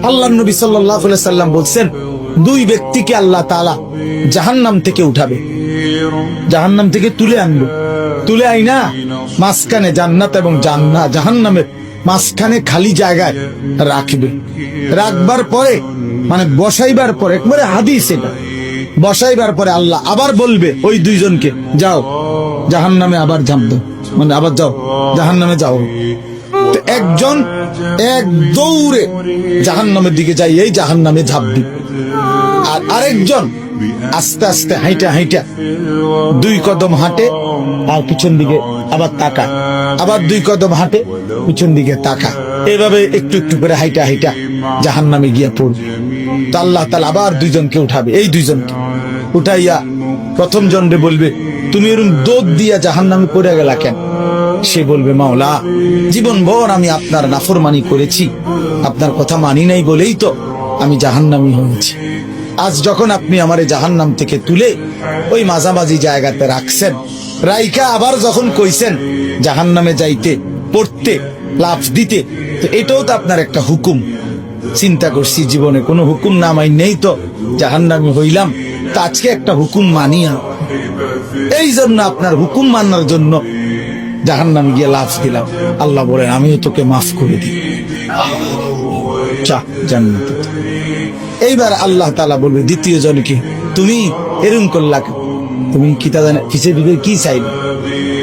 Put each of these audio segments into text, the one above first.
আল্লাহর নবী সাল্লাল্লাহু আলাইহি সাল্লাম বলছেন, দুই ব্যক্তিকে আল্লাহ তাআলা জাহান্নাম থেকে উঠাবে, জাহান্নাম থেকে তুলে আনবে, তুলে আইনা মাঝখানে জান্নাত এবং জাহান্নামের মাঝখানে খালি জায়গায় রাখবে। রাখবার পরে মানে বসাইবার পরে, একবারে হাদিস এটা, বসাইবার পরে আল্লাহ আবার বলবে ওই দুইজনকে, যাও জাহান্নামে আবার ঝাঁপবে, মানে আবার যাও জাহান্নামে যাও। তো একজন এক দৌড়ে জাহান্নামের দিকে যাই, এই জাহান্নামে ঝাঁপবি, আর আরেকজন আস্তে আস্তে হাইটা হাইটা 2 কদম হাঁটে আর পিছন দিকে আবার তাকায়, আবার 2 কদম হাঁটে পিছন দিকে তাকায়, এইভাবে একটু একটু করে হাইটা হাইটা জাহান্নামে গিয়ে পড়বে। তো আল্লাহ তাআলা আবার দুইজনকে উঠাবে, এই দুইজনকে উঠাইয়া প্রথম জনরে বলবে, তুমি এরকম দৌড় দিয়া জাহান্নামে পড়ে গেলা কেন? সে বলবে, মাওলা জীবন ভর আমি আপনার নাফরমানি করেছি, আপনার কথা মানি নাই বলেই তো আমি জাহান্নামী হয়েছি। আজ যখন আপনি আমারে জাহান্নাম থেকে তুলে ওই মাঝামাঝি জায়গাতে রাখছেন, রাইকা আবার যখন কইছেন জাহান্নামে যাইতে, পড়তে, লাফ দিতে, তো এটাও তো আপনার একটা হুকুম। চিন্তা করছি জীবনে কোনো হুকুম না মাই নেই তো জাহান্নামী হইলাম, তা আজকে একটা হুকুম মানিয়া, এই জন্য আপনার হুকুম মানার জন্য জাহান্নামে গিয়ে লাফ দিলাম। আল্লাহ বলেন, আমিও তোকে মাফ করে দিই, জান্নাতে। এইবার আল্লাহ তাআলা বলবে দ্বিতীয় জনকে, তুমি এরকম করলা, তুমি কি তা জানে কিসের ভিতরে কি চাইলে?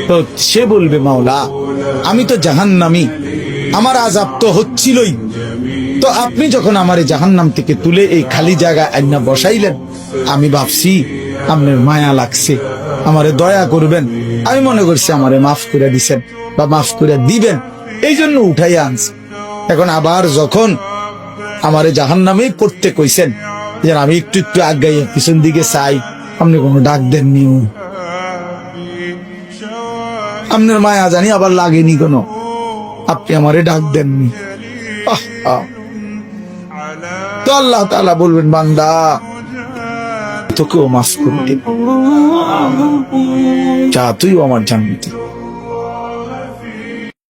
তো সে বলবে, মাওলা আমি তো জাহান্নামী, আমার আযাব তো হচ্ছিলই, তো আপনি যখন আমারে জাহান্নাম থেকে তুলে এই খালি জায়গা আইনা বসাইলেন, আমি ভাবছি আপনার মায়া লাগছে, আমারে দয়া করবেন, আমি মনে করছি আমারে মাফ করে দিছেন বা মাফ করে দিবেন, এই জন্য উঠাইয়া আনছি। এখন আবার যখন আমারে জাহান্নামে পড়তে কইছেন, যে আমি একটু একটু আগাইয়া পিছন দিকে চাই, আপনি কোনো ডাক দেননি, আপনার মায়া জানি আবার লাগেনি কোনো, আপনি আমারে ডাক দেননি। তো আল্লাহ তাআলা বলবেন, বান্দা তোকেও মাফ করে দিন, যা তুইও আমার জান্নাতে।